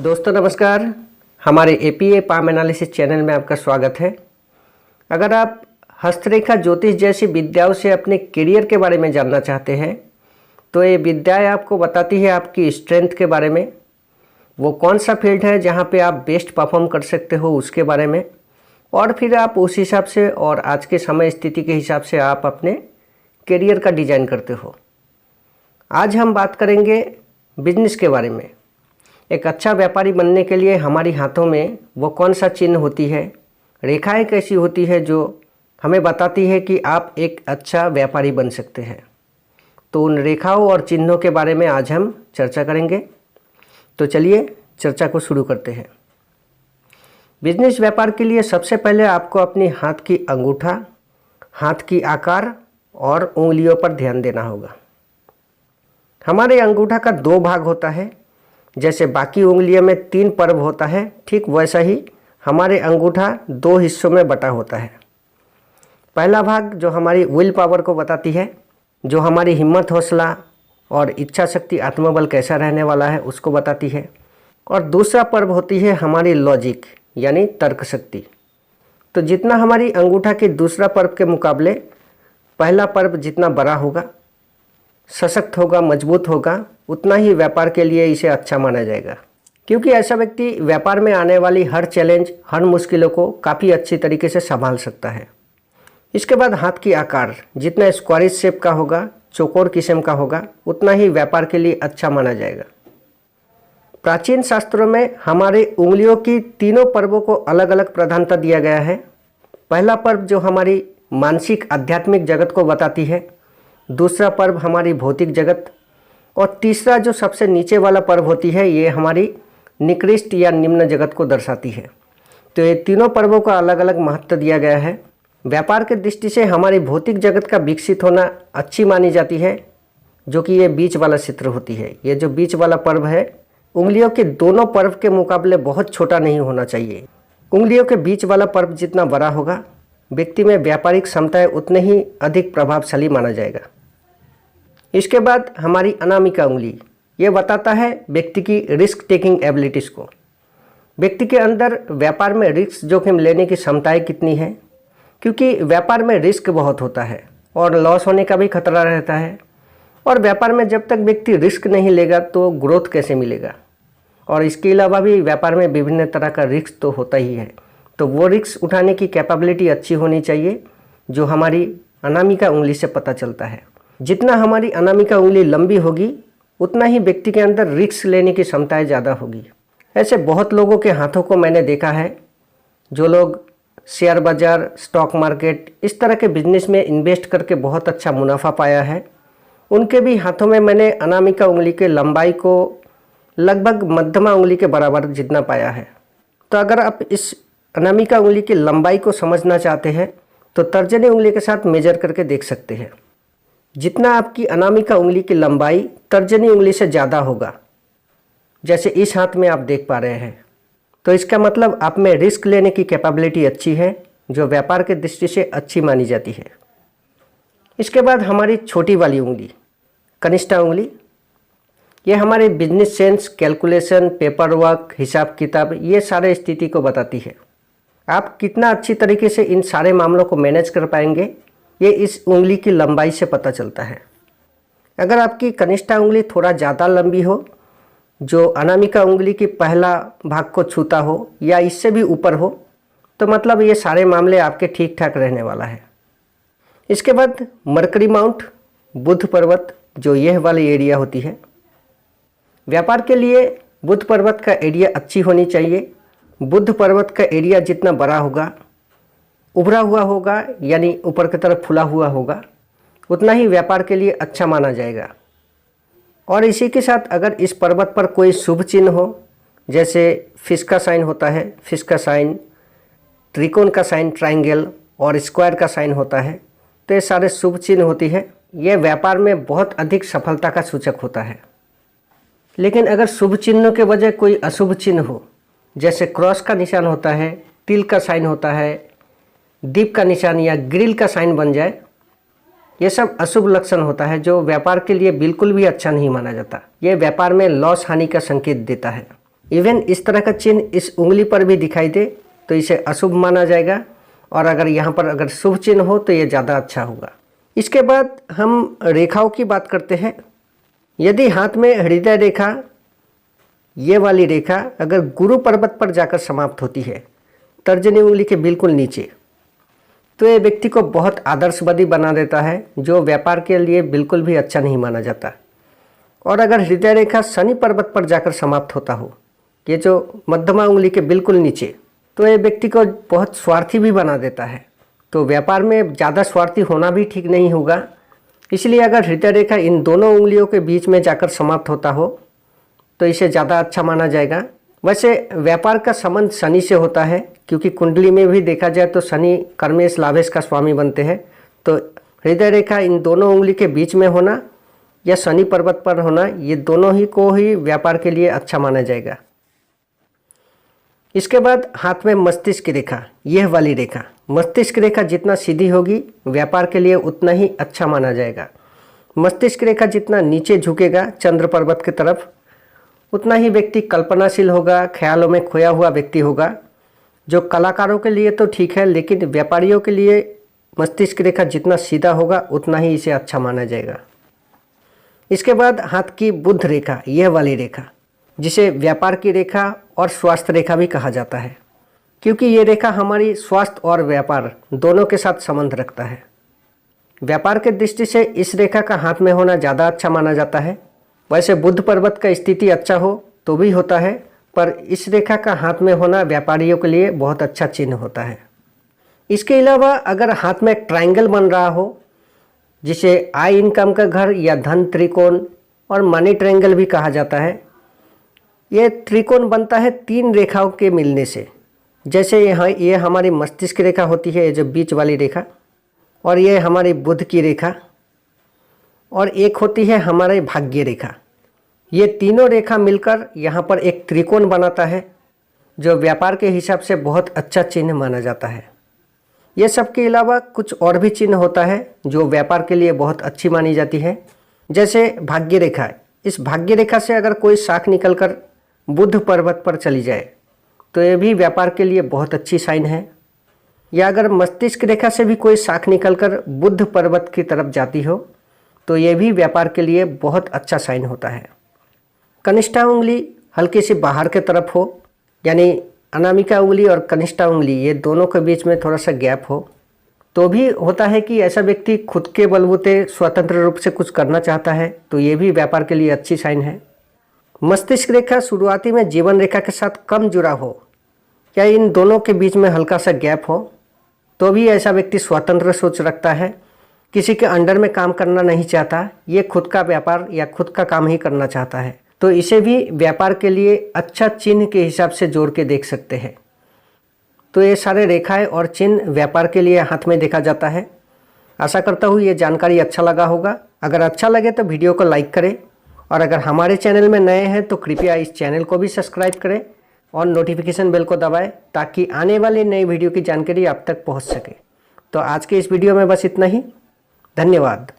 दोस्तों नमस्कार। हमारे एपीए पाम एनालिसिस चैनल में आपका स्वागत है। अगर आप हस्तरेखा ज्योतिष जैसी विद्याओं से अपने करियर के बारे में जानना चाहते हैं तो ये विद्याएं आपको बताती है आपकी स्ट्रेंथ के बारे में, वो कौन सा फील्ड है जहां पे आप बेस्ट परफॉर्म कर सकते हो उसके बारे में, और फिर आप उस हिसाब से और आज के समय स्थिति के हिसाब से आप अपने करियर का डिज़ाइन करते हो। आज हम बात करेंगे बिजनेस के बारे में। एक अच्छा व्यापारी बनने के लिए हमारी हाथों में वो कौन सा चिन्ह होती है, रेखाएं कैसी होती है जो हमें बताती है कि आप एक अच्छा व्यापारी बन सकते हैं। तो उन रेखाओं और चिन्हों के बारे में आज हम चर्चा करेंगे। तो चलिए चर्चा को शुरू करते हैं। बिजनेस व्यापार के लिए सबसे पहले आपको अपनी हाथ की अंगूठा, हाथ की आकार और उंगलियों पर ध्यान देना होगा। हमारे अंगूठा का 2 भाग होता है। जैसे बाकी उंगलियों में 3 पर्व होता है, ठीक वैसा ही हमारे अंगूठा 2 हिस्सों में बटा होता है। पहला भाग जो हमारी विल पावर को बताती है, जो हमारी हिम्मत, हौसला और इच्छा शक्ति, आत्मबल कैसा रहने वाला है उसको बताती है। और दूसरा पर्व होती है हमारी लॉजिक यानी तर्क शक्ति। तो जितना हमारी अंगूठा के दूसरा पर्व के मुकाबले पहला पर्व जितना बड़ा होगा, सशक्त होगा, मजबूत होगा, उतना ही व्यापार के लिए इसे अच्छा माना जाएगा। क्योंकि ऐसा व्यक्ति व्यापार में आने वाली हर चैलेंज, हर मुश्किलों को काफ़ी अच्छी तरीके से संभाल सकता है। इसके बाद हाथ की आकार जितना स्क्वायरिश शेप का होगा, चौकोर किस्म का होगा, उतना ही व्यापार के लिए अच्छा माना जाएगा। प्राचीन शास्त्रों में हमारे उंगलियों की तीनों पर्वों को अलग अलग प्रधानता दिया गया है। पहला पर्व जो हमारी मानसिक आध्यात्मिक जगत को बताती है, दूसरा पर्व हमारी भौतिक जगत, और तीसरा जो सबसे नीचे वाला पर्व होती है ये हमारी निकृष्ट या निम्न जगत को दर्शाती है। तो ये तीनों पर्वों का अलग अलग महत्व दिया गया है। व्यापार के दृष्टि से हमारी भौतिक जगत का विकसित होना अच्छी मानी जाती है, जो कि ये बीच वाला क्षेत्र होती है। ये जो बीच वाला पर्व है उंगलियों के दोनों पर्व के मुकाबले बहुत छोटा नहीं होना चाहिए। उंगलियों के बीच वाला पर्व जितना बड़ा होगा, व्यक्ति में व्यापारिक क्षमताएं उतने ही अधिक प्रभावशाली माना जाएगा। इसके बाद हमारी अनामिका उंगली, ये बताता है व्यक्ति की रिस्क टेकिंग एबिलिटीज़ को। व्यक्ति के अंदर व्यापार में रिस्क जोखिम लेने की क्षमताएं कितनी है, क्योंकि व्यापार में रिस्क बहुत होता है और लॉस होने का भी खतरा रहता है। और व्यापार में जब तक व्यक्ति रिस्क नहीं लेगा तो ग्रोथ कैसे मिलेगा। और इसके अलावा भी व्यापार में विभिन्न तरह का रिस्क तो होता ही है। तो वो रिस्क उठाने की कैपेबिलिटी अच्छी होनी चाहिए, जो हमारी अनामिका उंगली से पता चलता है। जितना हमारी अनामिका उंगली लंबी होगी उतना ही व्यक्ति के अंदर रिस्क लेने की क्षमताएं ज़्यादा होगी। ऐसे बहुत लोगों के हाथों को मैंने देखा है, जो लोग शेयर बाज़ार, स्टॉक मार्केट, इस तरह के बिजनेस में इन्वेस्ट करके बहुत अच्छा मुनाफा पाया है। उनके भी हाथों में मैंने अनामिका उंगली के लंबाई को लगभग मध्यमा उंगली के बराबर जितना पाया है। तो अगर आप इस अनामिका उंगली की लंबाई को समझना चाहते हैं तो तर्जनी उंगली के साथ मेजर करके देख सकते हैं। जितना आपकी अनामिका उंगली की लंबाई तर्जनी उंगली से ज़्यादा होगा, जैसे इस हाथ में आप देख पा रहे हैं, तो इसका मतलब आप में रिस्क लेने की कैपेबिलिटी अच्छी है, जो व्यापार के दृष्टि से अच्छी मानी जाती है। इसके बाद हमारी छोटी वाली उंगली, कनिष्ठा उंगली, ये हमारे business sense, calculation, paper work, हिसाब किताब, ये सारे स्थिति को बताती है। आप कितना अच्छी तरीके से इन सारे मामलों को मैनेज कर पाएंगे, ये इस उंगली की लंबाई से पता चलता है। अगर आपकी कनिष्ठा उंगली थोड़ा ज़्यादा लंबी हो, जो अनामिका उंगली की पहला भाग को छूता हो या इससे भी ऊपर हो, तो मतलब ये सारे मामले आपके ठीक ठाक रहने वाला है। इसके बाद मरकरी माउंट, बुध पर्वत, जो यह वाली एरिया होती है। व्यापार के लिए बुध पर्वत का एरिया अच्छी होनी चाहिए। बुध पर्वत का एरिया जितना बड़ा होगा, उभरा हुआ होगा, यानी ऊपर की तरफ फुला हुआ होगा, उतना ही व्यापार के लिए अच्छा माना जाएगा। और इसी के साथ अगर इस पर्वत पर कोई शुभ चिन्ह हो, जैसे फिश का साइन होता है, फिश का साइन, त्रिकोण का साइन, ट्रायंगल, और स्क्वायर का साइन होता है, तो ये सारे शुभ चिन्ह होती है। ये व्यापार में बहुत अधिक सफलता का सूचक होता है। लेकिन अगर शुभ चिन्हों के बजाय कोई अशुभ चिन्ह हो, जैसे क्रॉस का निशान होता है, तिल का साइन होता है, दीप का निशान या ग्रिल का साइन बन जाए, ये सब अशुभ लक्षण होता है, जो व्यापार के लिए बिल्कुल भी अच्छा नहीं माना जाता। ये व्यापार में लॉस हानि का संकेत देता है। इवन इस तरह का चिन्ह इस उंगली पर भी दिखाई दे तो इसे अशुभ माना जाएगा, और अगर यहाँ पर अगर शुभ चिन्ह हो तो ये ज़्यादा अच्छा होगा। इसके बाद हम रेखाओं की बात करते हैं। यदि हाथ में हृदय रेखा, ये वाली रेखा अगर गुरु पर्वत पर जाकर समाप्त होती है, तर्जनी उंगली के बिल्कुल नीचे, तो ये व्यक्ति को बहुत आदर्शवादी बना देता है, जो व्यापार के लिए बिल्कुल भी अच्छा नहीं माना जाता। और अगर हृदय रेखा शनि पर्वत पर जाकर समाप्त होता हो, ये जो मध्यमा उंगली के बिल्कुल नीचे, तो ये व्यक्ति को बहुत स्वार्थी भी बना देता है। तो व्यापार में ज़्यादा स्वार्थी होना भी ठीक नहीं होगा। इसलिए अगर हृदय रेखा इन दोनों उंगलियों के बीच में जाकर समाप्त होता हो तो इसे ज़्यादा अच्छा माना जाएगा। वैसे व्यापार का संबंध शनि से होता है, क्योंकि कुंडली में भी देखा जाए तो शनि कर्मेश लाभेश का स्वामी बनते हैं। तो हृदय रेखा इन दोनों उंगली के बीच में होना या शनि पर्वत पर होना, ये दोनों ही को ही व्यापार के लिए अच्छा माना जाएगा। इसके बाद हाथ में मस्तिष्क रेखा, यह वाली रेखा, मस्तिष्क रेखा जितना सीधी होगी व्यापार के लिए उतना ही अच्छा माना जाएगा। मस्तिष्क रेखा जितना नीचे झुकेगा चंद्र पर्वत की तरफ, उतना ही व्यक्ति कल्पनाशील होगा, ख्यालों में खोया हुआ व्यक्ति होगा। जो कलाकारों के लिए तो ठीक है, लेकिन व्यापारियों के लिए मस्तिष्क रेखा जितना सीधा होगा उतना ही इसे अच्छा माना जाएगा। इसके बाद हाथ की बुध रेखा, यह वाली रेखा, जिसे व्यापार की रेखा और स्वास्थ्य रेखा भी कहा जाता है, क्योंकि ये रेखा हमारी स्वास्थ्य और व्यापार दोनों के साथ संबंध रखता है। व्यापार के दृष्टि से इस रेखा का हाथ में होना ज़्यादा अच्छा माना जाता है। वैसे बुध पर्वत का स्थिति अच्छा हो तो भी होता है, पर इस रेखा का हाथ में होना व्यापारियों के लिए बहुत अच्छा चिन्ह होता है। इसके अलावा अगर हाथ में ट्रायंगल बन रहा हो, जिसे आय इनकम का घर या धन त्रिकोण और मनी ट्रायंगल भी कहा जाता है, ये त्रिकोण बनता है 3 रेखाओं के मिलने से। जैसे यहाँ ये हमारी मस्तिष्क रेखा होती है, ये जो बीच वाली रेखा, और ये हमारी बुध की रेखा, और एक होती है हमारी भाग्य रेखा। ये तीनों रेखा मिलकर यहाँ पर एक त्रिकोण बनाता है, जो व्यापार के हिसाब से बहुत अच्छा चिन्ह माना जाता है। ये सब के अलावा कुछ और भी चिन्ह होता है जो व्यापार के लिए बहुत अच्छी मानी जाती है। जैसे भाग्य रेखा, इस भाग्य रेखा से अगर कोई शाख निकलकर बुध पर्वत पर चली जाए तो ये भी व्यापार के लिए बहुत अच्छी साइन है। या अगर मस्तिष्क रेखा से भी कोई शाख निकलकर बुध पर्वत की तरफ जाती हो तो ये भी व्यापार के लिए बहुत अच्छा साइन होता है। कनिष्ठा उंगली हल्की सी बाहर के तरफ हो, यानी अनामिका उंगली और कनिष्ठा उंगली ये दोनों के बीच में थोड़ा सा गैप हो, तो भी होता है कि ऐसा व्यक्ति खुद के बलबूते स्वतंत्र रूप से कुछ करना चाहता है, तो ये भी व्यापार के लिए अच्छी साइन है। मस्तिष्क रेखा शुरुआती में जीवन रेखा के साथ कम जुड़ा हो या इन दोनों के बीच में हल्का सा गैप हो, तो भी ऐसा व्यक्ति स्वतंत्र सोच रखता है, किसी के अंडर में काम करना नहीं चाहता, ये खुद का व्यापार या खुद का काम ही करना चाहता है, तो इसे भी व्यापार के लिए अच्छा चिन्ह के हिसाब से जोड़ के देख सकते हैं। तो ये सारे रेखाएं और चिन्ह व्यापार के लिए हाथ में देखा जाता है। आशा करता हूँ ये जानकारी अच्छा लगा होगा। अगर अच्छा लगे तो वीडियो को लाइक करें, और अगर हमारे चैनल में नए हैं तो कृपया इस चैनल को भी सब्सक्राइब करें और नोटिफिकेशन बेल को दबाएं, ताकि आने वाले नई वीडियो की जानकारी आप तक पहुँच सके। तो आज के इस वीडियो में बस इतना ही। धन्यवाद।